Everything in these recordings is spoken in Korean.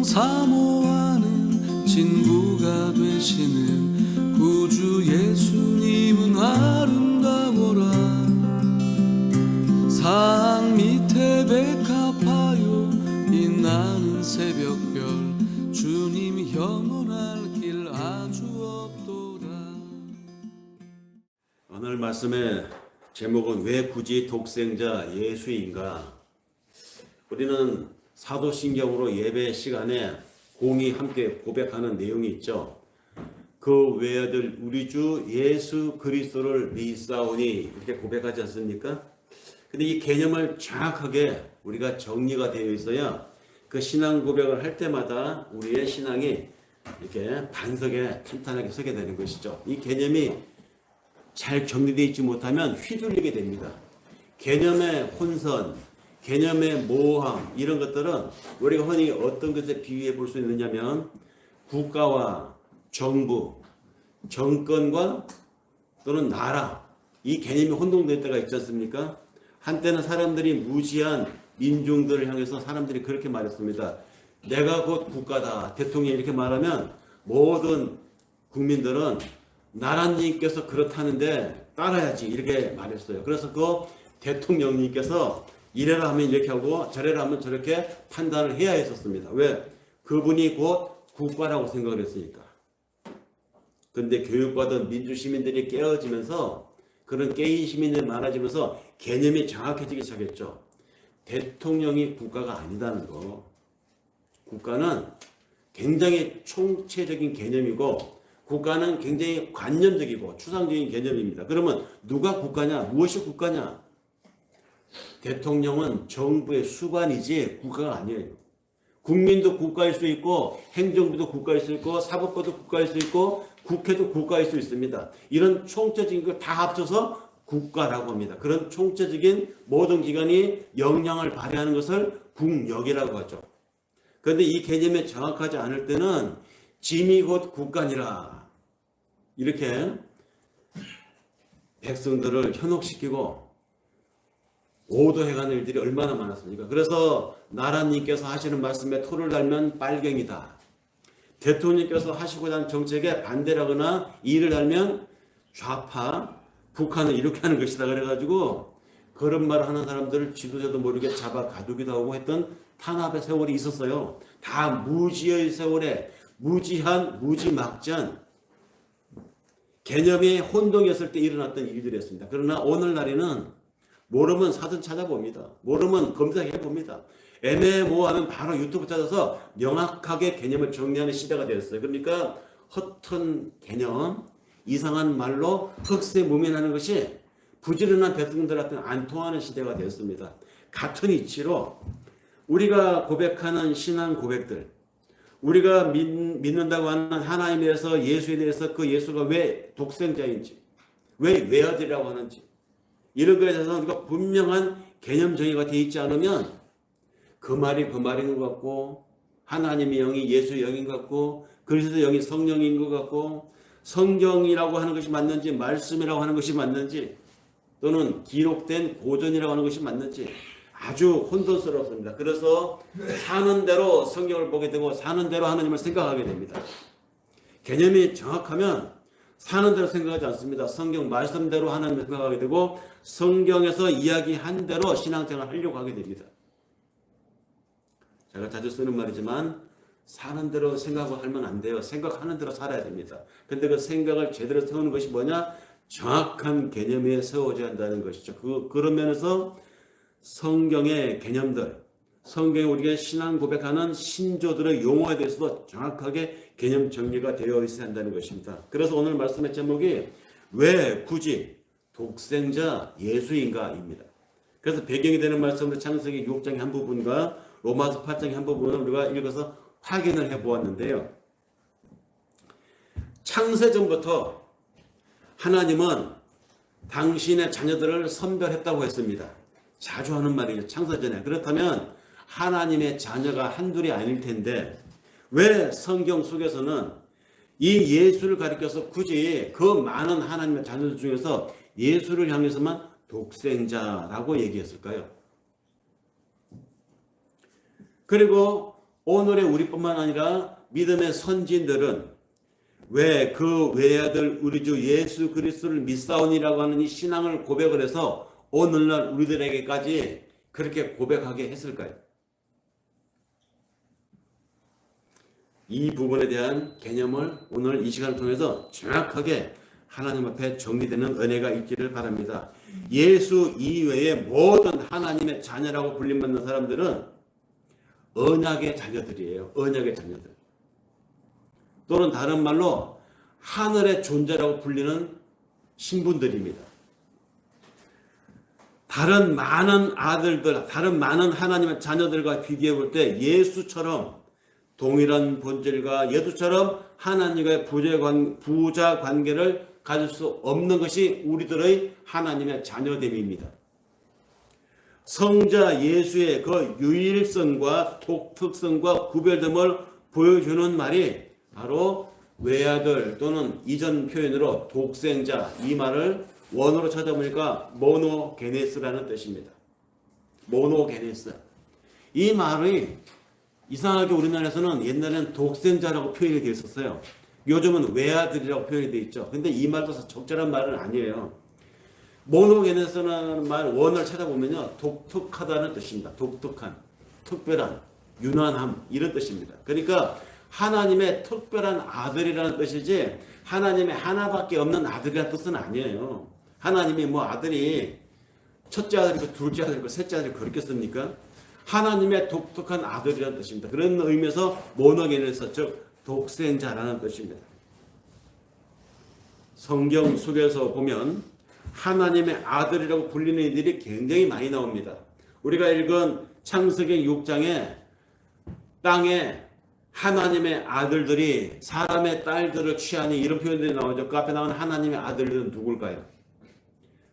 평생 사모하는 친구가 되시는 구주 예수님은 아름다워라. 산 밑에 백합하여 빛나는 새벽별 주님 영원할 길 아주 없도다. 오늘 말씀의 제목은 왜 굳이 독생자 예수인가? 우리는 사도신경으로 예배 시간에 공히 함께 고백하는 내용이 있죠. 그 외아들 우리 주 예수 그리스도를 믿사오니 이렇게 고백하지 않습니까? 근데 이 개념을 정확하게 우리가 정리가 되어 있어야 그 신앙 고백을 할 때마다 우리의 신앙이 이렇게 반석에 탄탄하게 서게 되는 것이죠. 이 개념이 잘 정리되어 있지 못하면 휘둘리게 됩니다. 개념의 혼선, 개념의 모호함, 이런 것들은 우리가 흔히 어떤 것에 비유해 볼 수 있느냐면 국가와 정부, 정권과 또는 나라, 이 개념이 혼동될 때가 있지 않습니까? 한때는 사람들이 무지한 민중들을 향해서 사람들이 그렇게 말했습니다. 내가 곧 국가다. 대통령이 이렇게 말하면 모든 국민들은 나라님께서 그렇다는데 따라야지 이렇게 말했어요. 그래서 그 대통령님께서 이래라 하면 이렇게 하고 저래라 하면 저렇게 판단을 해야 했었습니다. 왜? 그분이 곧 국가라고 생각을 했으니까. 근데 교육받은 민주시민들이 깨어지면서 그런 깨인 시민들이 많아지면서 개념이 정확해지기 시작했죠. 대통령이 국가가 아니다는 거. 국가는 굉장히 총체적인 개념이고 국가는 굉장히 관념적이고 추상적인 개념입니다. 그러면 누가 국가냐? 무엇이 국가냐? 대통령은 정부의 수반이지 국가가 아니에요. 국민도 국가일 수 있고 행정부도 국가일 수 있고 사법부도 국가일 수 있고 국회도 국가일 수 있습니다. 이런 총체적인 걸 다 합쳐서 국가라고 합니다. 그런 총체적인 모든 기관이 역량을 발휘하는 것을 국력이라고 하죠. 그런데 이 개념이 정확하지 않을 때는 짐이 곧 국가니라 이렇게 백성들을 현혹시키고 오도해가는 일들이 얼마나 많았습니까? 그래서 나라님께서 하시는 말씀에 토를 달면 빨갱이다. 대통령께서 하시고자 하는 정책에 반대를 하거나 이를 달면 좌파, 북한을 이렇게 하는 것이다. 그래가지고 그런 말을 하는 사람들을 지도자도 모르게 잡아 가두기도 하고 했던 탄압의 세월이 있었어요. 다 무지의 세월에 무지한 무지막지한 개념이 혼동했을 때 일어났던 일들이었습니다. 그러나 오늘날에는 모르면 사전 찾아봅니다. 모르면 검색해 봅니다. 애매모호하면 바로 유튜브 찾아서 명확하게 개념을 정리하는 시대가 되었어요. 그러니까 허튼 개념, 이상한 말로 흑세무민하는 것이 부지런한 백성들한테는 안 통하는 시대가 되었습니다. 같은 이치로 우리가 고백하는 신앙 고백들, 우리가 믿는다고 하는 하나님에 대해서 예수에 대해서 그 예수가 왜 독생자인지, 왜 외아들이라고 하는지 이런 것에 대해서 우리가 분명한 개념 정의가 되어 있지 않으면 그 말이 그 말인 것 같고 하나님의 영이 예수의 영인 것 같고 그리스도의 영이 성령인 것 같고 성경이라고 하는 것이 맞는지 말씀이라고 하는 것이 맞는지 또는 기록된 고전이라고 하는 것이 맞는지 아주 혼돈스럽습니다. 그래서 사는 대로 성경을 보게 되고 사는 대로 하나님을 생각하게 됩니다. 개념이 정확하면 사는 대로 생각하지 않습니다. 성경 말씀대로 하나님을 생각하게 되고 성경에서 이야기한 대로 신앙생활을 하려고 하게 됩니다. 제가 자주 쓰는 말이지만 사는 대로 생각하면 안 돼요. 생각하는 대로 살아야 됩니다. 근데 그 생각을 제대로 세우는 것이 뭐냐? 정확한 개념 위에 세워져야 한다는 것이죠. 그런 면에서 성경의 개념들, 성경에 우리가 신앙 고백하는 신조들의 용어에 대해서도 정확하게 개념 정리가 되어 있어야 한다는 것입니다. 그래서 오늘 말씀의 제목이 왜 굳이 독생자 예수인가입니다. 그래서 배경이 되는 말씀은 창세기 6장의 한 부분과 로마서 8장의 한 부분을 우리가 읽어서 확인을 해보았는데요. 창세전부터 하나님은 당신의 자녀들을 선별했다고 했습니다. 자주 하는 말이죠. 창세전에. 그렇다면 하나님의 자녀가 한둘이 아닐 텐데 왜 성경 속에서는 이 예수를 가리켜서 굳이 그 많은 하나님의 자녀들 중에서 예수를 향해서만 독생자라고 얘기했을까요? 그리고 오늘의 우리뿐만 아니라 믿음의 선진들은 왜 그 외아들 우리 주 예수 그리스도를 믿사오니라고 하는 이 신앙을 고백을 해서 오늘날 우리들에게까지 그렇게 고백하게 했을까요? 이 부분에 대한 개념을 오늘 이 시간을 통해서 정확하게 하나님 앞에 정리되는 은혜가 있기를 바랍니다. 예수 이외의 모든 하나님의 자녀라고 불림받는 사람들은 언약의 자녀들이에요. 언약의 자녀들. 또는 다른 말로 하늘의 존재라고 불리는 신분들입니다. 다른 많은 아들들, 다른 많은 하나님의 자녀들과 비교해 볼 때 예수처럼 동일한 본질과 예수처럼 하나님과의 부자 관계를 가질 수 없는 것이 우리들의 하나님의 자녀됨입니다. 성자 예수의 그 유일성과 독특성과 구별됨을 보여주는 말이 바로 외아들 또는 이전 표현으로 독생자, 이 말을 원어로 찾아보니까 모노게네스라는 뜻입니다. 모노게네스. 이 말이 이상하게 우리나라에서는 옛날에는 독생자라고 표현이 되어 있었어요. 요즘은 외아들이라고 표현이 되어 있죠. 근데 이 말도 적절한 말은 아니에요. 모노게네스라는 말 원어를 찾아보면요, 독특하다는 뜻입니다. 독특한, 특별한, 유난함, 이런 뜻입니다. 그러니까 하나님의 특별한 아들이라는 뜻이지 하나님의 하나밖에 없는 아들이라는 뜻은 아니에요. 하나님이 뭐 아들이 첫째 아들이고 둘째 아들이고 셋째 아들이고 그렇겠습니까? 하나님의 독특한 아들이라는 뜻입니다. 그런 의미에서 모노게네스, 즉 독생자라는 뜻입니다. 성경 속에서 보면 하나님의 아들이라고 불리는 이들이 굉장히 많이 나옵니다. 우리가 읽은 창세기 6장에 땅에 하나님의 아들들이 사람의 딸들을 취하니 이런 표현들이 나오죠. 그 앞에 나오는 하나님의 아들들은 누굴까요?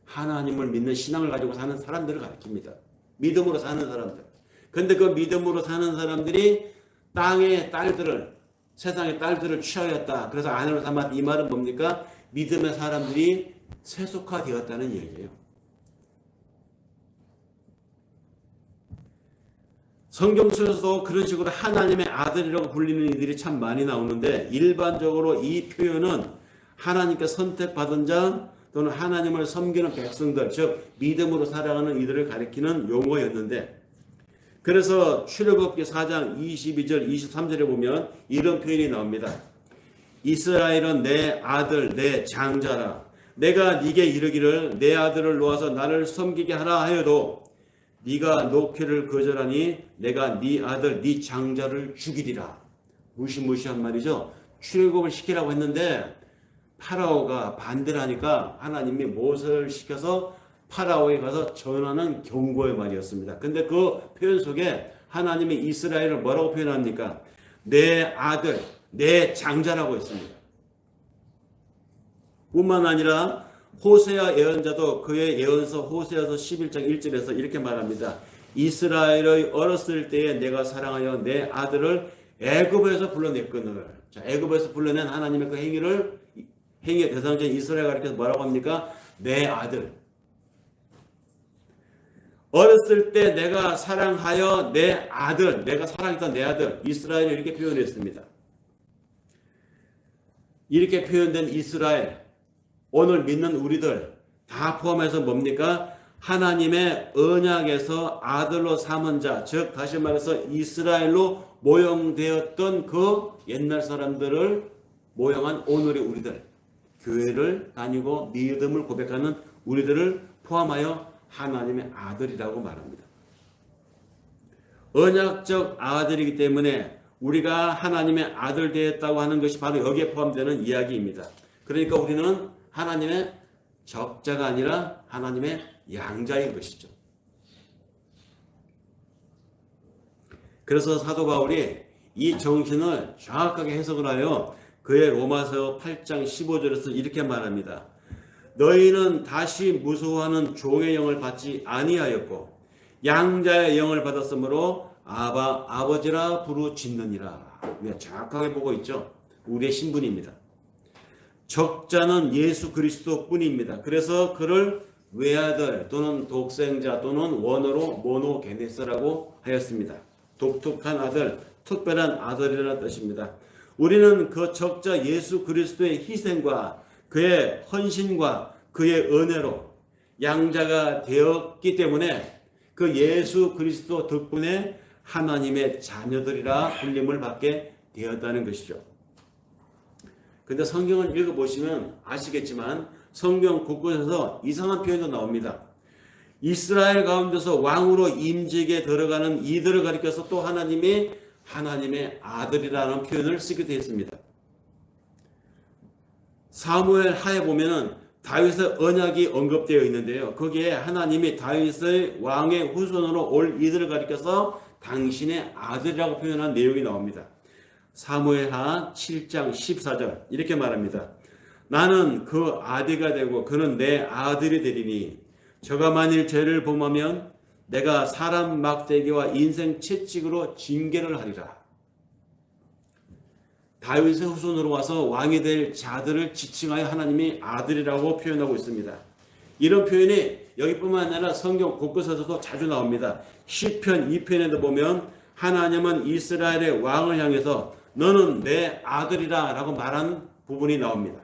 하나님을 믿는 신앙을 가지고 사는 사람들을 가리킵니다. 믿음으로 사는 사람들. 근데 그 믿음으로 사는 사람들이 땅의 딸들을, 세상의 딸들을 취하였다. 그래서 아내로 삼았다. 이 말은 뭡니까? 믿음의 사람들이 세속화되었다는 얘기예요. 성경 속에서도 그런 식으로 하나님의 아들이라고 불리는 이들이 참 많이 나오는데 일반적으로 이 표현은 하나님께 선택받은 자 또는 하나님을 섬기는 백성들, 즉 믿음으로 살아가는 이들을 가리키는 용어였는데, 그래서 출애굽기 4장 22절 23절에 보면 이런 표현이 나옵니다. 이스라엘은 내 아들 내 장자라. 내가 네게 이르기를 내 아들을 놓아서 나를 섬기게 하라 하여도 네가 놓기를 거절하니 내가 네 아들 네 장자를 죽이리라. 무시무시한 말이죠. 출애굽을 시키라고 했는데 파라오가 반대를 하니까 하나님이 모세를 시켜서 파라오에 가서 전하는 경고의 말이었습니다. 근데 그 표현 속에 하나님이 이스라엘을 뭐라고 표현합니까? 내 아들, 내 장자라고 했습니다. 뿐만 아니라 호세아 예언자도 그의 예언서 호세아서 11장 1절에서 이렇게 말합니다. 이스라엘의 어렸을 때에 내가 사랑하여 내 아들을 애굽에서 불러냈거늘. 자, 애굽에서 불러낸 하나님의 그 행위의 대상자인 이스라엘 가리켜서 뭐라고 합니까? 내 아들. 어렸을 때 내가 사랑하여 내 아들, 내가 사랑했던 내 아들, 이스라엘을 이렇게 표현했습니다. 이렇게 표현된 이스라엘, 오늘 믿는 우리들 다 포함해서 뭡니까? 하나님의 언약에서 아들로 삼은 자, 즉 다시 말해서 이스라엘로 모형되었던 그 옛날 사람들을 모형한 오늘의 우리들, 교회를 다니고 믿음을 고백하는 우리들을 포함하여 하나님의 아들이라고 말합니다. 언약적 아들이기 때문에 우리가 하나님의 아들 되었다고 하는 것이 바로 여기에 포함되는 이야기입니다. 그러니까 우리는 하나님의 적자가 아니라 하나님의 양자인 것이죠. 그래서 사도 바울이 이 정신을 정확하게 해석을 하여 그의 로마서 8장 15절에서 이렇게 말합니다. 너희는 다시 무서워하는 종의 영을 받지 아니하였고 양자의 영을 받았으므로 아바 아버지라 부르짖느니라. 우리가 정확하게 보고 있죠. 우리의 신분입니다. 적자는 예수 그리스도 뿐입니다. 그래서 그를 외아들 또는 독생자 또는 원어로 모노게네스라고 하였습니다. 독특한 아들, 특별한 아들이라는 뜻입니다. 우리는 그 적자 예수 그리스도의 희생과 그의 헌신과 그의 은혜로 양자가 되었기 때문에 그 예수 그리스도 덕분에 하나님의 자녀들이라 불림을 받게 되었다는 것이죠. 근데 성경을 읽어보시면 아시겠지만 성경 곳곳에서 이상한 표현도 나옵니다. 이스라엘 가운데서 왕으로 임직에 들어가는 이들을 가리켜서 또 하나님이 하나님의 아들이라는 표현을 쓰기도 했습니다. 사무엘 하에 보면은 다윗의 언약이 언급되어 있는데요. 거기에 하나님이 다윗의 왕의 후손으로 올 이들을 가리켜서 당신의 아들이라고 표현한 내용이 나옵니다. 사무엘하 7장 14절 이렇게 말합니다. 나는 그 아비가 되고 그는 내 아들이 되리니 저가 만일 죄를 범하면 내가 사람 막대기와 인생 채찍으로 징계를 하리라. 다윗의 후손으로 와서 왕이 될 자들을 지칭하여 하나님이 아들이라고 표현하고 있습니다. 이런 표현이 여기뿐만 아니라 성경 곳곳에서도 자주 나옵니다. 시편 2편에도 보면 하나님은 이스라엘의 왕을 향해서 너는 내 아들이라 라고 말한 부분이 나옵니다.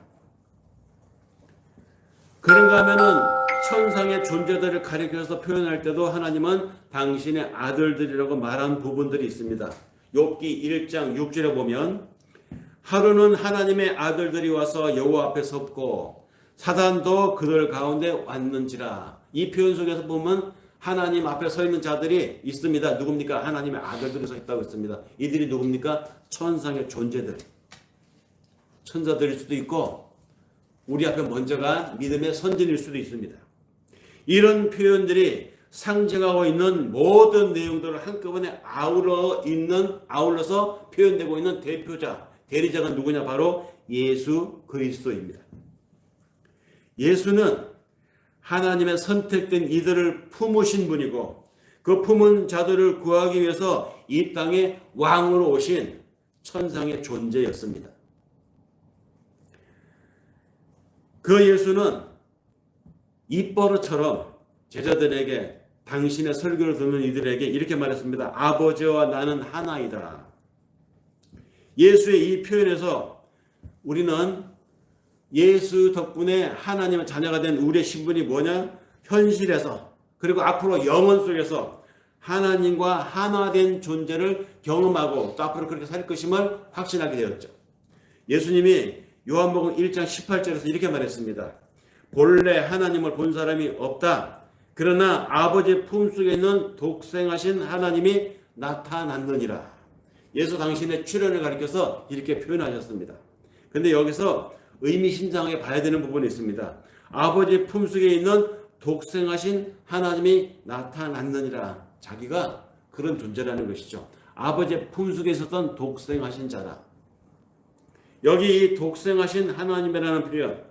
그런가 하면은 천상의 존재들을 가리켜서 표현할 때도 하나님은 당신의 아들들이라고 말한 부분들이 있습니다. 욥기 1장 6절에 보면 하루는 하나님의 아들들이 와서 여호와 앞에 섰고 사단도 그들 가운데 왔는지라. 이 표현 속에서 보면 하나님 앞에 서 있는 자들이 있습니다. 누굽니까? 하나님의 아들들이 서 있다고 했습니다. 이들이 누굽니까? 천상의 존재들. 천사들일 수도 있고 우리 앞에 먼저 간 믿음의 선진일 수도 있습니다. 이런 표현들이 상징하고 있는 모든 내용들을 한꺼번에 아울러서 표현되고 있는 대표자, 대리자가 누구냐? 바로 예수 그리스도입니다. 예수는 하나님의 선택된 이들을 품으신 분이고 그 품은 자들을 구하기 위해서 이 땅에 왕으로 오신 천상의 존재였습니다. 그 예수는 입버릇처럼 제자들에게 당신의 설교를 듣는 이들에게 이렇게 말했습니다. 아버지와 나는 하나이다. 예수의 이 표현에서 우리는 예수 덕분에 하나님의 자녀가 된 우리의 신분이 뭐냐? 현실에서 그리고 앞으로 영원 속에서 하나님과 하나된 존재를 경험하고 또 앞으로 그렇게 살 것임을 확신하게 되었죠. 예수님이 요한복음 1장 18절에서 이렇게 말했습니다. 본래 하나님을 본 사람이 없다. 그러나 아버지 품속에 있는 독생하신 하나님이 나타났느니라. 예수 당신의 출현을 가리켜서 이렇게 표현하셨습니다. 그런데 여기서 의미심장하게 봐야 되는 부분이 있습니다. 아버지 품속에 있는 독생하신 하나님이 나타났느니라. 자기가 그런 존재라는 것이죠. 아버지의 품속에 있었던 독생하신 자라. 여기 이 독생하신 하나님이라는 표현,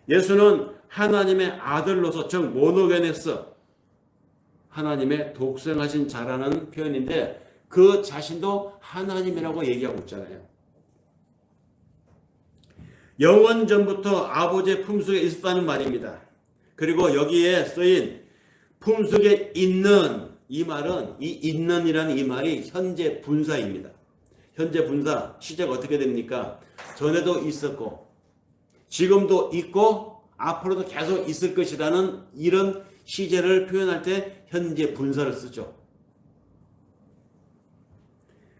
예수는 하나님의 아들로서 즉 모노게네스, 하나님의 독생하신 자라는 표현인데 그 자신도 하나님이라고 얘기하고 있잖아요. 영원 전부터 아버지의 품속에 있었다는 말입니다. 그리고 여기에 쓰인 품속에 있는 이 말은 이 있는이라는 이 말이 현재 분사입니다. 현재 분사 시제가 어떻게 됩니까? 전에도 있었고 지금도 있고 앞으로도 계속 있을 것이라는 이런 시제를 표현할 때 현재 분사를 쓰죠.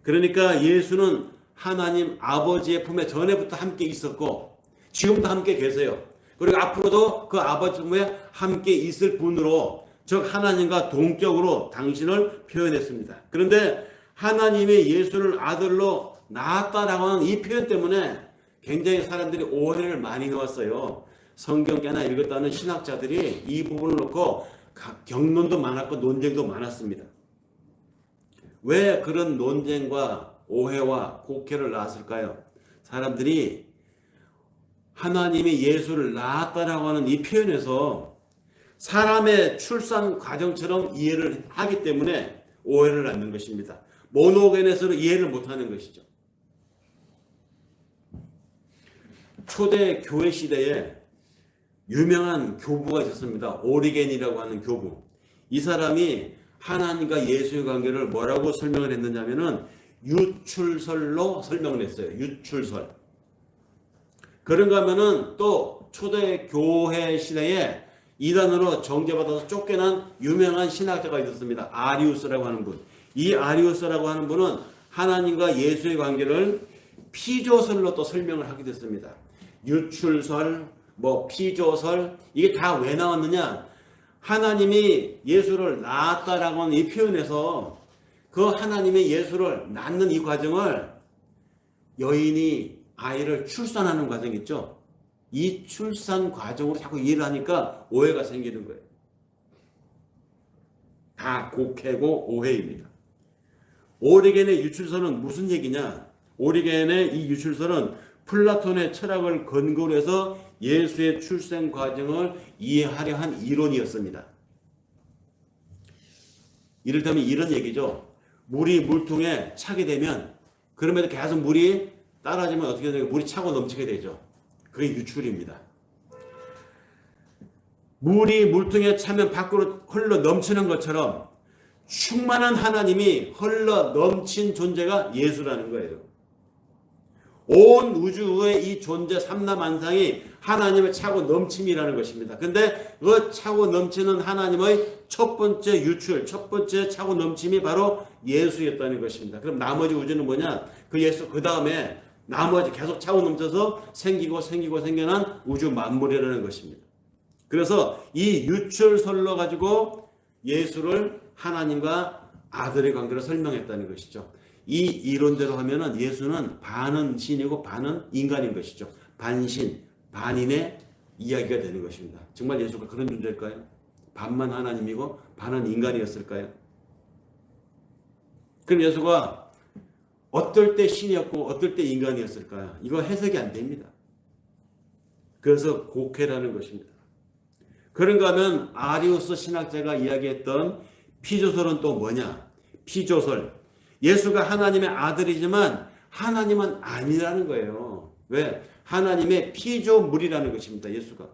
그러니까 예수는 하나님 아버지의 품에 전에부터 함께 있었고 지금도 함께 계세요. 그리고 앞으로도 그 아버지 품에 함께 있을 분으로 즉 하나님과 동격으로 당신을 표현했습니다. 그런데 하나님이 예수를 아들로 낳았다라고 하는 이 표현 때문에 굉장히 사람들이 오해를 많이 넣었어요. 성경 꽤나 읽었다는 신학자들이 이 부분을 놓고 경론도 많았고 논쟁도 많았습니다. 왜 그런 논쟁과 오해와 곡해를 낳았을까요? 사람들이 하나님이 예수를 낳았다라고 하는 이 표현에서 사람의 출산 과정처럼 이해를 하기 때문에 오해를 낳는 것입니다. 모노게네스로 이해를 못하는 것이죠. 초대 교회 시대에 유명한 교부가 있었습니다. 오리겐이라고 하는 교부. 이 사람이 하나님과 예수의 관계를 뭐라고 설명을 했느냐면은 유출설로 설명을 했어요. 유출설. 그런가 하면은 또 초대 교회 시대에 이단으로 정죄받아서 쫓겨난 유명한 신학자가 있었습니다. 아리우스라고 하는 분. 이 아리우스라고 하는 분은 하나님과 예수의 관계를 피조설로 또 설명을 하게 됐습니다. 유출설, 피조설, 이게 다 왜 나왔느냐? 하나님이 예수를 낳았다라고 하는 이 표현에서 그 하나님이 예수를 낳는 이 과정을 여인이 아이를 출산하는 과정 있죠? 이 출산 과정으로 자꾸 이해를 하니까 오해가 생기는 거예요. 다 곡해고 오해입니다. 오리겐의 유출설은 무슨 얘기냐? 오리겐의 이 유출설은 플라톤의 철학을 근거로 해서 예수의 출생 과정을 이해하려 한 이론이었습니다. 이를테면 이런 얘기죠. 물이 물통에 차게 되면 그럼에도 계속 물이 따라지면 어떻게 되냐? 물이 차고 넘치게 되죠. 그게 유출입니다. 물이 물통에 차면 밖으로 흘러 넘치는 것처럼 충만한 하나님이 흘러 넘친 존재가 예수라는 거예요. 온 우주의 이 존재 삼라만상이 하나님의 차고 넘침이라는 것입니다. 근데 그 차고 넘치는 하나님의 첫 번째 유출, 첫 번째 차고 넘침이 바로 예수였다는 것입니다. 그럼 나머지 우주는 뭐냐? 그 예수, 그 다음에 나머지 계속 차고 넘쳐서 생기고 생겨난 우주 만물이라는 것입니다. 그래서 이 유출설로 가지고 예수를 하나님과 아들의 관계로 설명했다는 것이죠. 이 이론대로 하면은 예수는 반은 신이고 반은 인간인 것이죠. 반신, 반인의 이야기가 되는 것입니다. 정말 예수가 그런 존재일까요? 반만 하나님이고 반은 인간이었을까요? 그럼 예수가 어떨 때 신이었고 어떨 때 인간이었을까요? 이거 해석이 안 됩니다. 그래서 곡해라는 것입니다. 그런가 하면 아리우스 신학자가 이야기했던 피조설은 또 뭐냐? 피조설. 예수가 하나님의 아들이지만 하나님은 아니라는 거예요. 왜? 하나님의 피조물이라는 것입니다. 예수가.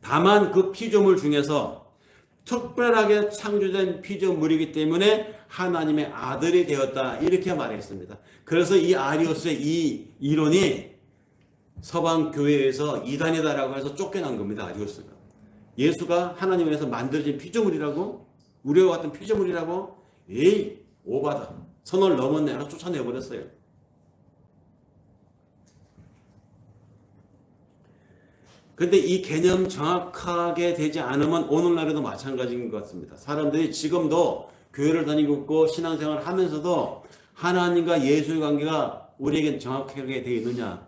다만 그 피조물 중에서 특별하게 창조된 피조물이기 때문에 하나님의 아들이 되었다. 이렇게 말했습니다. 그래서 이 아리우스의 이 이론이 서방 교회에서 이단이다라고 해서 쫓겨난 겁니다. 아리우스가. 예수가 하나님에서 만들어진 피조물이라고? 우리와 같은 피조물이라고? 에이, 오바다. 선을 넘었네. 하나 쫓아내버렸어요. 근데 이 개념 정확하게 되지 않으면 오늘날에도 마찬가지인 것 같습니다. 사람들이 지금도 교회를 다니고 있고 신앙생활을 하면서도 하나님과 예수의 관계가 우리에겐 정확하게 되어 있느냐?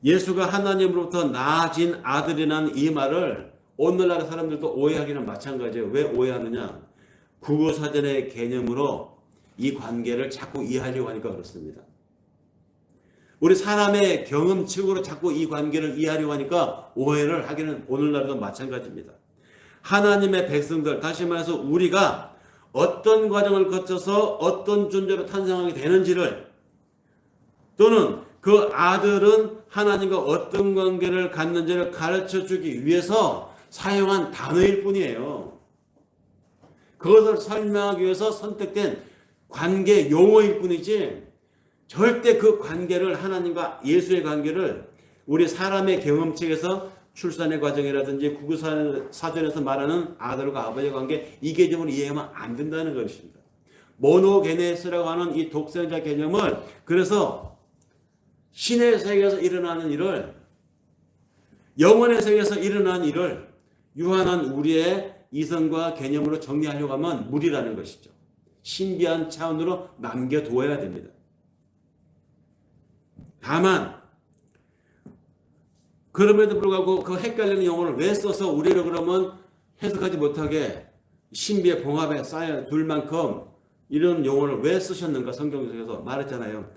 예수가 하나님으로부터 낳아진 아들이라는 이 말을 오늘날 사람들도 오해하기는 마찬가지예요. 왜 오해하느냐? 국어사전의 개념으로 이 관계를 자꾸 이해하려고 하니까 그렇습니다. 우리 사람의 경험칙으로 자꾸 이 관계를 이해하려고 하니까 오해를 하기는 오늘날도 마찬가지입니다. 하나님의 백성들, 다시 말해서 우리가 어떤 과정을 거쳐서 어떤 존재로 탄생하게 되는지를, 또는 그 아들은 하나님과 어떤 관계를 갖는지를 가르쳐주기 위해서 사용한 단어일 뿐이에요. 그것을 설명하기 위해서 선택된 관계 용어일 뿐이지 절대 그 관계를, 하나님과 예수의 관계를 우리 사람의 경험책에서 출산의 과정이라든지 구구사전에서 말하는 아들과 아버지의 관계, 이 개념을 이해하면 안 된다는 것입니다. 모노게네스라고 하는 이 독생자 개념을, 그래서 신의 세계에서 일어나는 일을, 영혼의 세계에서 일어나는 일을 유한한 우리의 이성과 개념으로 정리하려고 하면 무리라는 것이죠. 신비한 차원으로 남겨두어야 됩니다. 다만 그럼에도 불구하고 그 헷갈리는 용어를 왜 써서 우리를 그러면 해석하지 못하게 신비의 봉합에 쌓여둘 만큼 이런 용어를 왜 쓰셨는가? 성경에서 말했잖아요.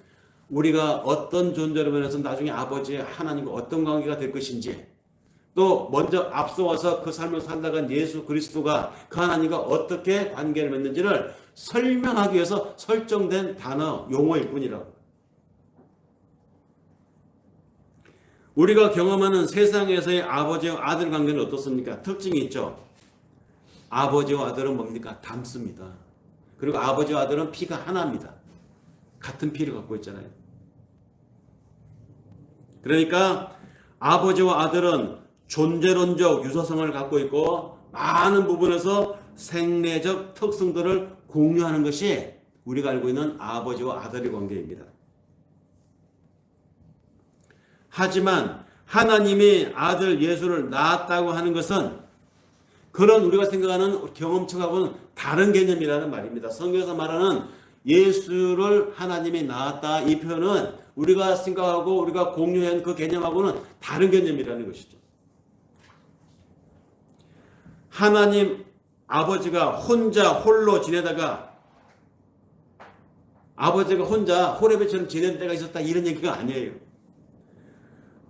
우리가 어떤 존재로 변해서 나중에 아버지 하나님과 어떤 관계가 될 것인지, 또 먼저 앞서와서 그 삶을 살다간 예수 그리스도가 그 하나님과 어떻게 관계를 맺는지를 설명하기 위해서 설정된 단어, 용어일 뿐이라고. 우리가 경험하는 세상에서의 아버지와 아들 관계는 어떻습니까? 특징이 있죠. 아버지와 아들은 뭡니까? 닮습니다. 그리고 아버지와 아들은 피가 하나입니다. 같은 피를 갖고 있잖아요. 그러니까 아버지와 아들은 존재론적 유사성을 갖고 있고 많은 부분에서 생리적 특성들을 공유하는 것이 우리가 알고 있는 아버지와 아들의 관계입니다. 하지만 하나님이 아들 예수를 낳았다고 하는 것은 그런 우리가 생각하는 경험책하고는 다른 개념이라는 말입니다. 성경에서 말하는 예수를 하나님이 낳았다 이 표현은 우리가 생각하고 우리가 공유한 그 개념하고는 다른 개념이라는 것이죠. 하나님 아버지가 홀로 지내다가 아버지가 혼자 호레비처럼 지낸 때가 있었다 이런 얘기가 아니에요.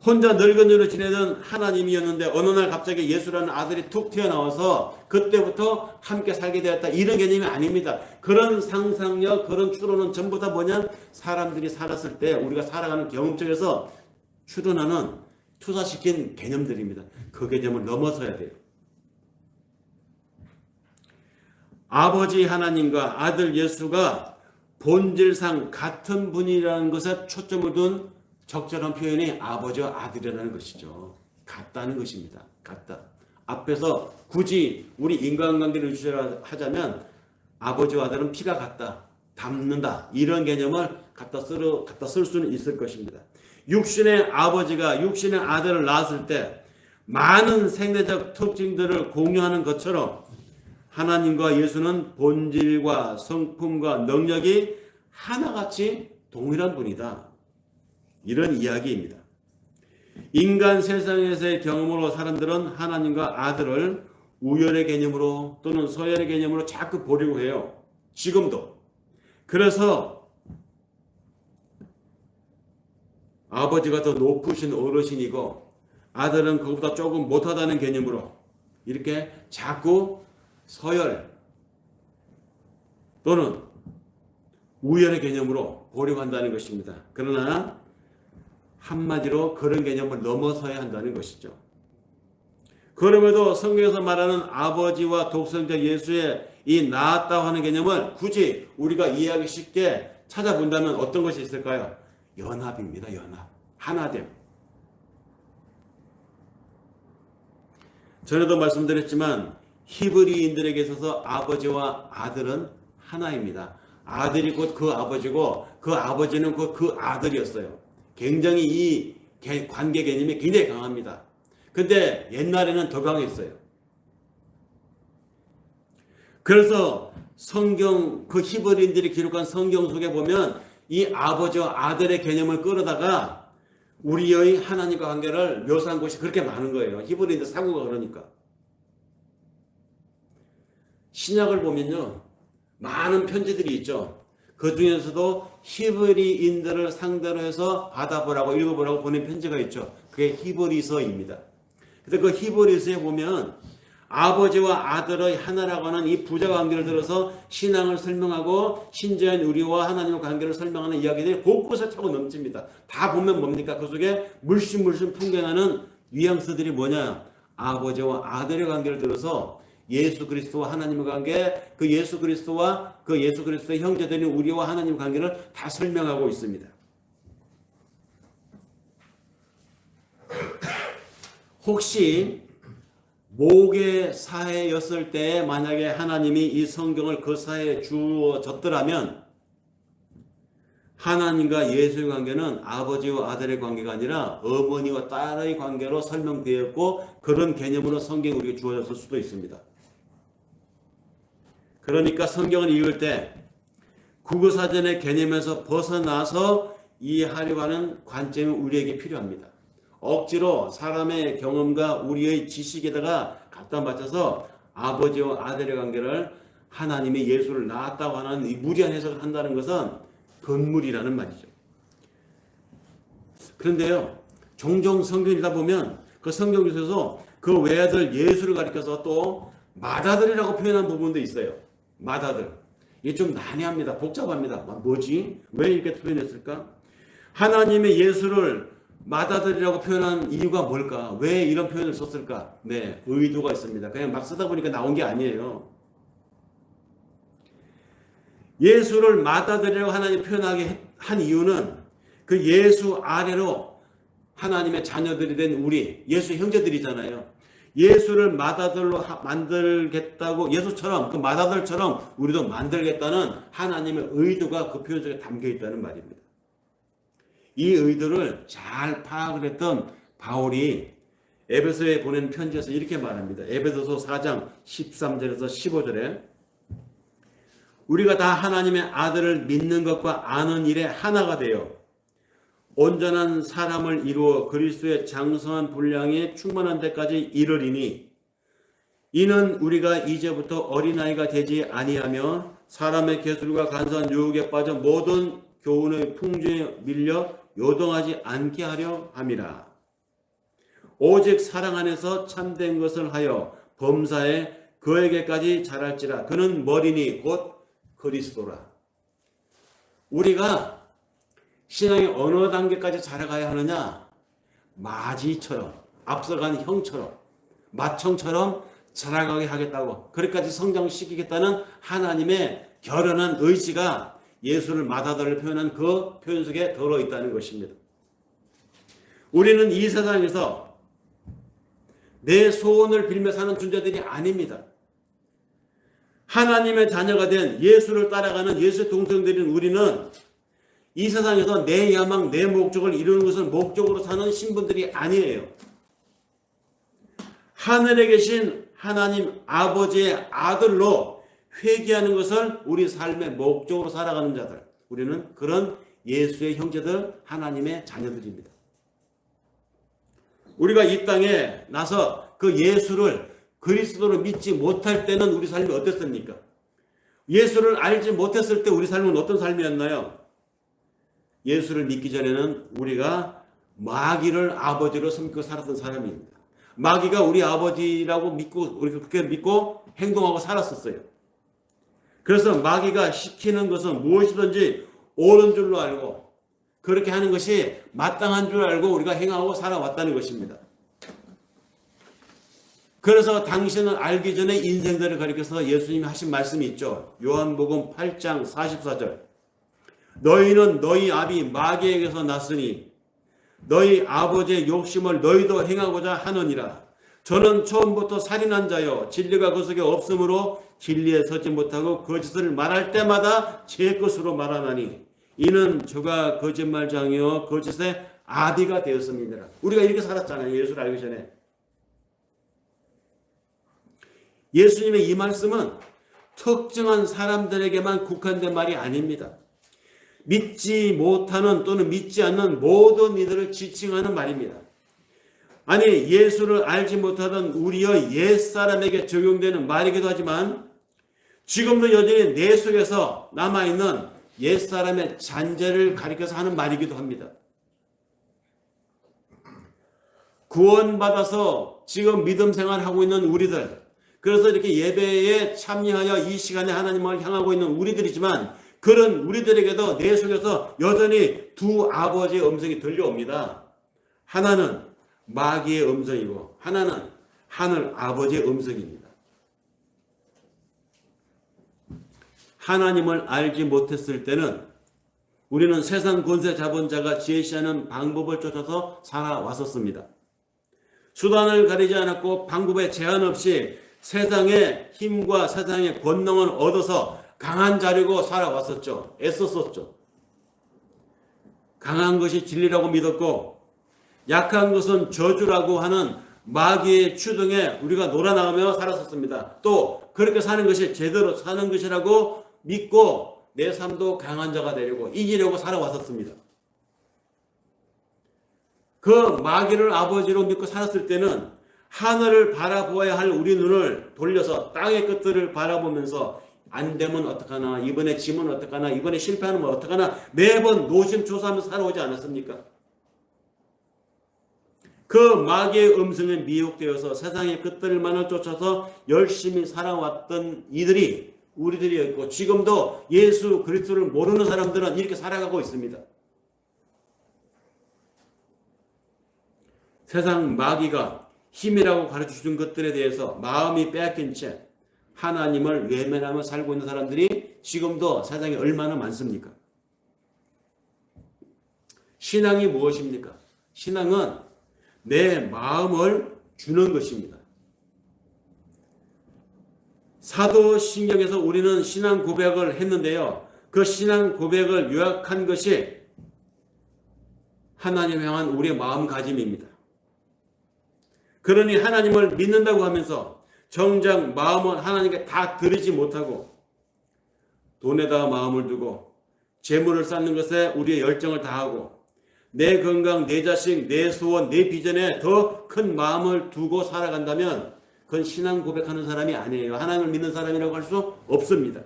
혼자 늙은이로 지내던 하나님이었는데 어느 날 갑자기 예수라는 아들이 툭 튀어나와서 그때부터 함께 살게 되었다 이런 개념이 아닙니다. 그런 상상력 그런 추론은 전부 다 뭐냐, 사람들이 살았을 때 우리가 살아가는 경험적에서 추론하는 투사시킨 개념들입니다. 그 개념을 넘어서야 돼요. 아버지 하나님과 아들 예수가 본질상 같은 분이라는 것에 초점을 둔 적절한 표현이 아버지와 아들이라는 것이죠. 같다는 것입니다. 같다. 앞에서 굳이 우리 인간관계를 하자면 아버지와 아들은 피가 같다, 닮는다 이런 개념을 갖다 쓸 수는 있을 것입니다. 육신의 아버지가 육신의 아들을 낳았을 때 많은 생리적 특징들을 공유하는 것처럼 하나님과 예수는 본질과 성품과 능력이 하나같이 동일한 분이다. 이런 이야기입니다. 인간 세상에서의 경험으로 사람들은 하나님과 아들을 우열의 개념으로 또는 서열의 개념으로 자꾸 보려고 해요. 지금도. 그래서 아버지가 더 높으신 어르신이고 아들은 그것보다 조금 못하다는 개념으로 이렇게 자꾸 서열 또는 우열의 개념으로 보려고 한다는 것입니다. 그러나 한마디로 그런 개념을 넘어서야 한다는 것이죠. 그럼에도 성경에서 말하는 아버지와 독생자 예수의 이 낳았다고 하는 개념을 굳이 우리가 이해하기 쉽게 찾아본다면 어떤 것이 있을까요? 연합입니다. 연합. 하나됨. 전에도 말씀드렸지만 히브리인들에게 있어서 아버지와 아들은 하나입니다. 아들이 곧 그 아버지고 그 아버지는 곧 그 아들이었어요. 굉장히 이 관계 개념이 굉장히 강합니다. 근데 옛날에는 더 강했어요. 그래서 성경 그 히브리인들이 기록한 성경 속에 보면 이 아버지와 아들의 개념을 끌어다가 우리의 하나님과 관계를 묘사한 곳이 그렇게 많은 거예요. 히브리인들 사고가 그러니까. 신약을 보면요, 많은 편지들이 있죠. 그 중에서도 히브리인들을 상대로 해서 받아보라고 읽어보라고 보낸 편지가 있죠. 그게 히브리서입니다. 그래서 그 히브리서에 보면 아버지와 아들의 하나라고 하는 이 부자 관계를 들어서 신앙을 설명하고 신자인 우리와 하나님의 관계를 설명하는 이야기들이 곳곳에 차고 넘칩니다. 다 보면 뭡니까? 그 속에 물씬 풍겨나는 뉘앙스들이 뭐냐? 아버지와 아들의 관계를 들어서 예수 그리스도와 하나님의 관계, 그 예수 그리스도와 그 예수 그리스도의 형제들인 우리와 하나님의 관계를 다 설명하고 있습니다. 혹시 목의 사회였을 때 만약에 하나님이 이 성경을 그 사회에 주어졌더라면 하나님과 예수의 관계는 아버지와 아들의 관계가 아니라 어머니와 딸의 관계로 설명되었고 그런 개념으로 성경이 우리에게 주어졌을 수도 있습니다. 그러니까 성경을 읽을 때 국어사전의 개념에서 벗어나서 이해하려고 하는 관점이 우리에게 필요합니다. 억지로 사람의 경험과 우리의 지식에다가 갖다 맞춰서 아버지와 아들의 관계를 하나님이 예수를 낳았다고 하는 이 무리한 해석을 한다는 것은 건물이라는 말이죠. 그런데요, 종종 성경 읽다 보면 그 성경 중에서 그 외아들 예수를 가리켜서 또 맏아들이라고 표현한 부분도 있어요. 맏아들. 이게 좀 난해합니다. 복잡합니다. 뭐지? 왜 이렇게 표현했을까? 하나님의 예수를 맏아들이라고 표현한 이유가 뭘까? 왜 이런 표현을 썼을까? 네, 의도가 있습니다. 그냥 막 쓰다 보니까 나온 게 아니에요. 예수를 맞아들이라고 하나님 표현하게 한 이유는 그 예수 아래로 하나님의 자녀들이 된 우리 예수 형제들이잖아요. 예수를 맏아들로 만들겠다고 예수처럼 그 맏아들처럼 우리도 만들겠다는 하나님의 의도가 그 표현 속에 담겨 있다는 말입니다. 이 의도를 잘 파악을 했던 바울이 에베소에 보낸 편지에서 이렇게 말합니다. 에베소서 4장 13절에서 15절에 우리가 다 하나님의 아들을 믿는 것과 아는 일에 하나가 되어 온전한 사람을 이루어 그리스도의 장성한 분량에 충만한 데까지 이르리니 이는 우리가 이제부터 어린아이가 되지 아니하며 사람의 계술과 간사한 유혹에 빠져 모든 교훈의 풍조에 밀려 요동하지 않게 하려 함이라. 오직 사랑 안에서 참된 것을 하여 범사에 그에게까지 자랄지라. 그는 머리니 곧 그리스도라. 우리가 신앙의 어느 단계까지 자라가야 하느냐? 마지처럼, 앞서간 형처럼, 맏형처럼 자라가게 하겠다고, 그렇게까지 성장시키겠다는 하나님의 결연한 의지가 예수를 맏아들을 표현한 그 표현 속에 들어있다는 것입니다. 우리는 이 세상에서 내 소원을 빌며 사는 존재들이 아닙니다. 하나님의 자녀가 된 예수를 따라가는 예수의 동생들인 우리는 이 세상에서 내 야망, 내 목적을 이루는 것을 목적으로 사는 신분들이 아니에요. 하늘에 계신 하나님 아버지의 아들로 회개하는 것을 우리 삶의 목적으로 살아가는 자들, 우리는 그런 예수의 형제들, 하나님의 자녀들입니다. 우리가 이 땅에 나서 그 예수를 그리스도로 믿지 못할 때는 우리 삶이 어땠습니까? 예수를 알지 못했을 때 우리 삶은 어떤 삶이었나요? 예수를 믿기 전에는 우리가 마귀를 아버지로 섬기고 살았던 사람입니다. 마귀가 우리 아버지라고 믿고, 우리가 그렇게 믿고 행동하고 살았었어요. 그래서 마귀가 시키는 것은 무엇이든지 옳은 줄로 알고 그렇게 하는 것이 마땅한 줄 알고 우리가 행하고 살아왔다는 것입니다. 그래서 당신은 알기 전에 인생들을 가리켜서 예수님이 하신 말씀이 있죠. 요한복음 8장 44절. 너희는 너희 아비 마귀에게서 났으니 너희 아버지의 욕심을 너희도 행하고자 하느니라. 저는 처음부터 살인한 자여 진리가 그 속에 없으므로 진리에 서지 못하고 거짓을 말할 때마다 제 것으로 말하나니 이는 저가 거짓말장이요 거짓의 아비가 되었습니다. 우리가 이렇게 살았잖아요. 예수를 알기 전에. 예수님의 이 말씀은 특정한 사람들에게만 국한된 말이 아닙니다. 믿지 못하는 또는 믿지 않는 모든 이들을 지칭하는 말입니다. 아니, 예수를 알지 못하던 우리의 옛사람에게 적용되는 말이기도 하지만 지금도 여전히 내 속에서 남아있는 옛사람의 잔재를 가리켜서 하는 말이기도 합니다. 구원받아서 지금 믿음 생활하고 있는 우리들, 그래서 이렇게 예배에 참여하여 이 시간에 하나님을 향하고 있는 우리들이지만 그런 우리들에게도 내 속에서 여전히 두 아버지의 음성이 들려옵니다. 하나는 마귀의 음성이고 하나는 하늘 아버지의 음성입니다. 하나님을 알지 못했을 때는 우리는 세상 권세 잡은 자가 제시하는 방법을 쫓아서 살아왔었습니다. 수단을 가리지 않았고 방법에 제한 없이 세상의 힘과 세상의 권능을 얻어서 강한 자리고 살아왔었죠. 애썼었죠. 강한 것이 진리라고 믿었고 약한 것은 저주라고 하는 마귀의 추동에 우리가 놀아나가며 살았었습니다. 또 그렇게 사는 것이 제대로 사는 것이라고 믿고 내 삶도 강한 자가 되려고 이기려고 살아왔었습니다. 그 마귀를 아버지로 믿고 살았을 때는 하늘을 바라보아야 할 우리 눈을 돌려서 땅의 끝들을 바라보면서 안 되면 어떡하나, 이번에 지면 어떡하나, 이번에 실패하면 어떡하나 매번 노심초사하면서 살아오지 않았습니까? 그 마귀의 음성에 미혹되어서 세상의 끝들만을 쫓아서 열심히 살아왔던 이들이 우리들이었고 지금도 예수 그리스도를 모르는 사람들은 이렇게 살아가고 있습니다. 세상 마귀가 힘이라고 가르쳐준 것들에 대해서 마음이 빼앗긴 채 하나님을 외면하며 살고 있는 사람들이 지금도 세상에 얼마나 많습니까? 신앙이 무엇입니까? 신앙은 내 마음을 주는 것입니다. 사도신경에서 우리는 신앙 고백을 했는데요. 그 신앙 고백을 요약한 것이 하나님 향한 우리의 마음가짐입니다. 그러니 하나님을 믿는다고 하면서 정작 마음은 하나님께 다 드리지 못하고 돈에다 마음을 두고 재물을 쌓는 것에 우리의 열정을 다하고 내 건강, 내 자식, 내 소원, 내 비전에 더 큰 마음을 두고 살아간다면 그건 신앙 고백하는 사람이 아니에요. 하나님을 믿는 사람이라고 할 수 없습니다.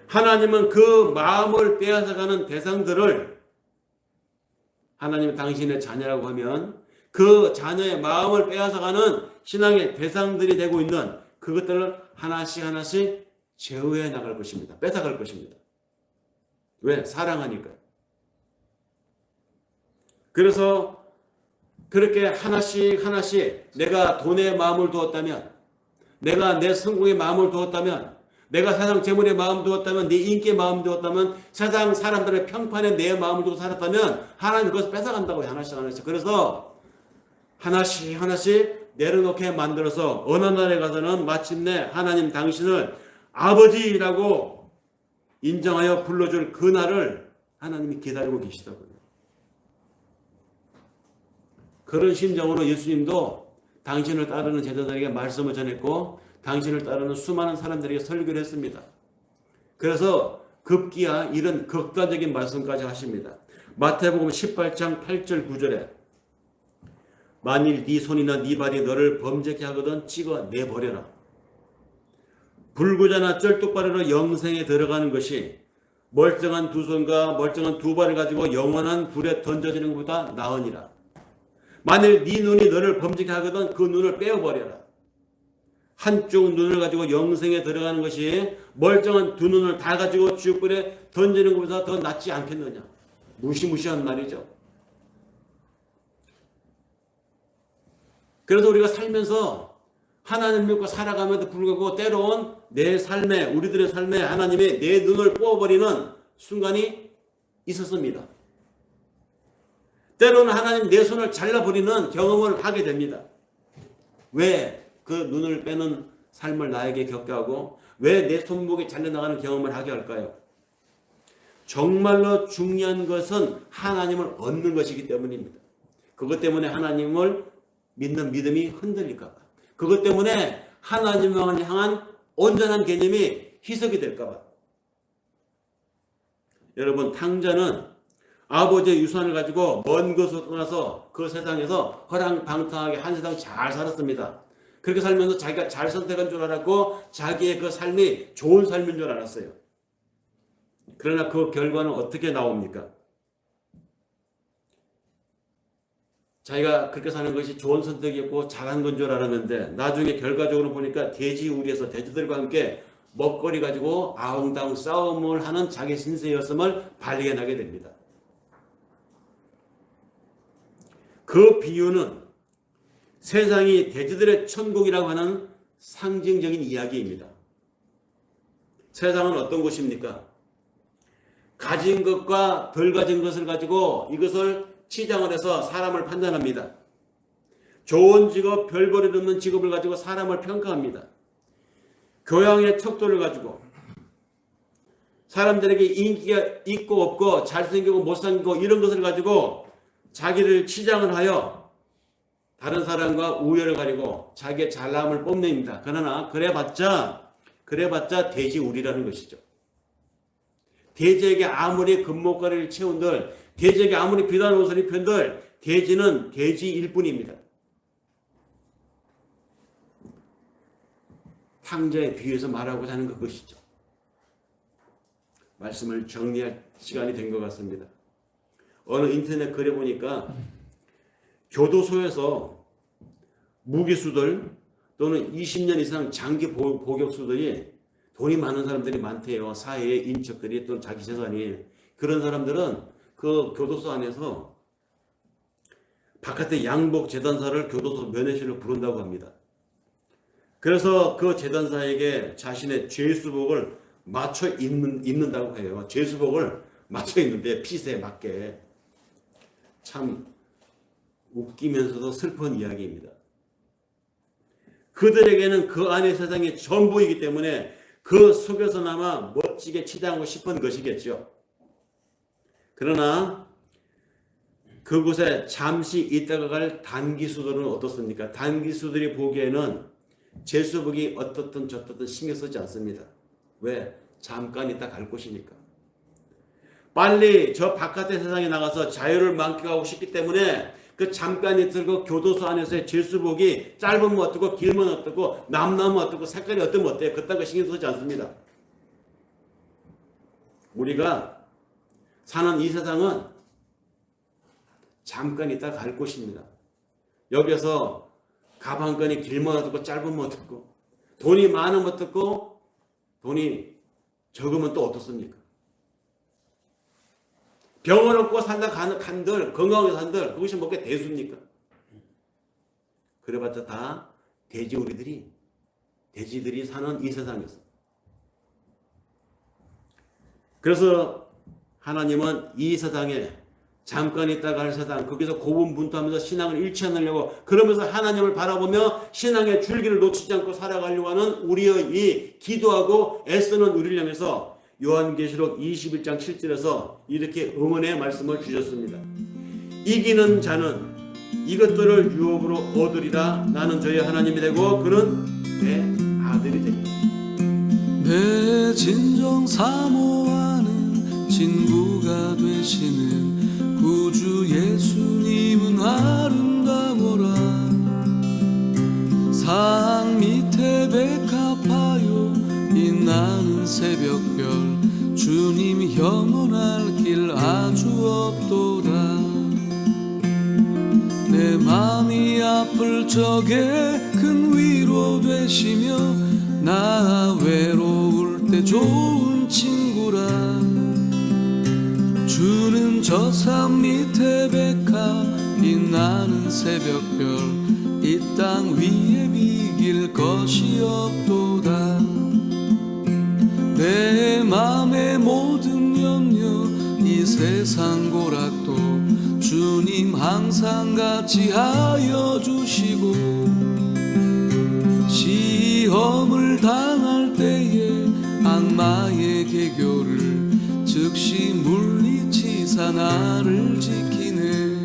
하나님은 그 마음을 빼앗아가는 대상들을 하나님은 당신의 자녀라고 하면 그 자녀의 마음을 빼앗아가는 신앙의 대상들이 되고 있는 그것들을 하나씩 하나씩 제어해 나갈 것입니다. 뺏어갈 것입니다. 왜? 사랑하니까. 그래서 그렇게 하나씩 하나씩 내가 돈에 마음을 두었다면, 내가 내 성공에 마음을 두었다면, 내가 세상 재물에 마음 두었다면, 내 인기에 마음 두었다면, 세상 사람들의 평판에 내 마음을 두고 살았다면 하나님 그것을 뺏어간다고요. 하나씩 하나씩. 그래서 하나씩 하나씩 내려놓게 만들어서 어느 날에 가서는 마침내 하나님 당신을 아버지라고 인정하여 불러줄 그 날을 하나님이 기다리고 계시다고요. 그런 심정으로 예수님도 당신을 따르는 제자들에게 말씀을 전했고 당신을 따르는 수많은 사람들에게 설교를 했습니다. 그래서 급기야 이런 극단적인 말씀까지 하십니다. 마태복음 18장 8절 9절에 만일 네 손이나 네 발이 너를 범죄케 하거든 찍어 내버려라. 불구자나 쩔뚝발이로 영생에 들어가는 것이 멀쩡한 두 손과 멀쩡한 두 발을 가지고 영원한 불에 던져지는 것보다 나으니라. 만일 네 눈이 너를 범죄케 하거든 그 눈을 빼어버려라. 한쪽 눈을 가지고 영생에 들어가는 것이 멀쩡한 두 눈을 다 가지고 지옥불에 던지는 것보다 더 낫지 않겠느냐. 무시무시한 말이죠. 그래서 우리가 살면서 하나님 믿고 살아가면도 불구하고 때로는 내 삶에, 우리들의 삶에 하나님이 내 눈을 뽑아버리는 순간이 있었습니다. 때로는 하나님 내 손을 잘라버리는 경험을 하게 됩니다. 왜 그 눈을 빼는 삶을 나에게 겪게 하고 왜 내 손목이 잘려나가는 경험을 하게 할까요? 정말로 중요한 것은 하나님을 얻는 것이기 때문입니다. 그것 때문에 하나님을 믿는 믿음이 흔들릴까 봐. 그것 때문에 하나님을 향한 온전한 개념이 희석이 될까 봐. 여러분, 탕자는 아버지의 유산을 가지고 먼 곳으로 떠나서 그 세상에서 허랑방탕하게 한 세상 잘 살았습니다. 그렇게 살면서 자기가 잘 선택한 줄 알았고 자기의 그 삶이 좋은 삶인 줄 알았어요. 그러나 그 결과는 어떻게 나옵니까? 자기가 그렇게 사는 것이 좋은 선택이었고 잘한 건 줄 알았는데 나중에 결과적으로 보니까 돼지우리에서 돼지들과 함께 먹거리 가지고 아웅다웅 싸움을 하는 자기 신세였음을 발견하게 됩니다. 그 비유는 세상이 돼지들의 천국이라고 하는 상징적인 이야기입니다. 세상은 어떤 곳입니까? 가진 것과 덜 가진 것을 가지고 이것을 치장을 해서 사람을 판단합니다. 좋은 직업, 별볼일 없는 직업을 가지고 사람을 평가합니다. 교양의 척도를 가지고 사람들에게 인기가 있고 없고 잘생기고 못생기고 이런 것을 가지고 자기를 치장을 하여 다른 사람과 우열을 가리고 자기의 잘남을 뽐냅니다. 그러나 그래봤자 돼지우리라는 것이죠. 돼지에게 아무리 금목걸이를 채운들, 돼지에게 아무리 비단 옷을 입힌들 돼지는 돼지일 뿐입니다. 탕자에 비유해서 말하고자 하는 그것이죠. 말씀을 정리할 시간이 된 것 같습니다. 어느 인터넷 글에 보니까 교도소에서 무기수들 또는 20년 이상 장기 복역수들이 돈이 많은 사람들이 많대요. 사회의 인척들이 또는 자기 재산이. 그런 사람들은 그 교도소 안에서 바깥에 양복 재단사를 교도소 면회실로 부른다고 합니다. 그래서 그 재단사에게 자신의 죄수복을 맞춰 입는다고 해요. 제수복을 맞춰 입는데 핏에 맞게. 참 웃기면서도 슬픈 이야기입니다. 그들에게는 그 안의 세상이 전부이기 때문에 그 속에서나마 멋지게 치장하고 싶은 것이겠죠. 그러나 그곳에 잠시 있다가 갈 단기수들은 어떻습니까? 단기수들이 보기에는 제수복이 어떻든 저떻든 신경 쓰지 않습니다. 왜? 잠깐 있다 갈 곳이니까. 빨리 저 바깥의 세상에 나가서 자유를 만끽하고 싶기 때문에 그 잠깐 있을 그 교도소 안에서의 제수복이 짧으면 어떻고 길면 어떻고 남나면 어떻고 색깔이 어떠면 어때요? 그딴 거 신경 쓰지 않습니다. 우리가 사는 이 세상은 잠깐 있다 갈 곳입니다. 여기서 가방끈이 길면 어떻고 짧으면 어떻고 돈이 많으면 어떻고 돈이 적으면 또 어떻습니까? 병원 없고 산다 간들 건강하게 산들 그것이 뭐게 대수입니까? 그래봤자 다 돼지들이 사는 이 세상에서. 그래서 하나님은 이 세상에 잠깐 있다가 할 세상 거기서 고분분투하면서 신앙을 잃지 않으려고 그러면서 하나님을 바라보며 신앙의 줄기를 놓치지 않고 살아가려고 하는 우리의 이 기도하고 애쓰는 우리를 향해서 요한계시록 21장 7절에서 이렇게 응원의 말씀을 주셨습니다. 이기는 자는 이것들을 유업으로 얻으리라. 나는 저희 하나님이 되고 그는 내 아들이 되리라. 내 진정 사모하는 친구가 되시는 구주 예수님은 아름다워라. 산 밑에 백합하여 빛나는 새벽별 주님 영원할 길 아주 없도다. 내 맘이 아플 적에 큰 위로 되시며 나 외로울 때 좋은 친구라. 주는 저 산 밑에 백합 빛나는 새벽별 이 땅 위에 비길 것이 없도다. 내 맘의 모든 염려 이 세상 고락도 주님 항상 같이 하여 주시고 시험을 당할 때에 악마의 계교를 즉시 물리치사 나를 지키네.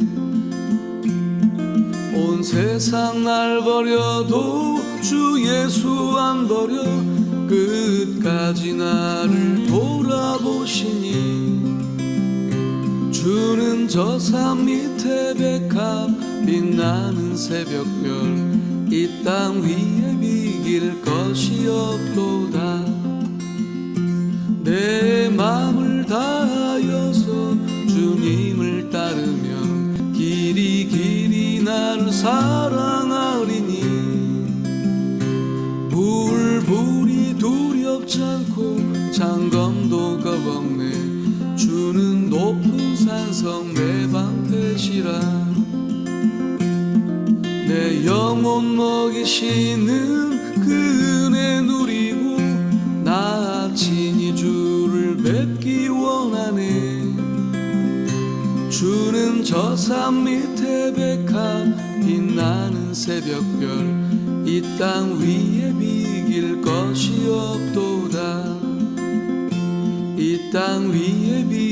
온 세상 날 버려도 주 예수 안 버려 끝까지 나를 돌아보시니. 주는 저 산 밑에 백합 빛나는 새벽별 이 땅 위에 비길 것이 없도다. 내 맘을 다하여서 주님을 따르면 길이 길이 나를 사랑하리니. 불이 두렵지 않고 장검도 겁없네. 주는 높은 산성 내 방패시라. 내 영혼 먹이시는 그 은혜 누리고 나 친히 주를 뵙기 원하네. 주는 저 산 밑에 백합 빛나는 새벽별 이 땅 위에 비길 것이 없도다. 이 땅 위에 비길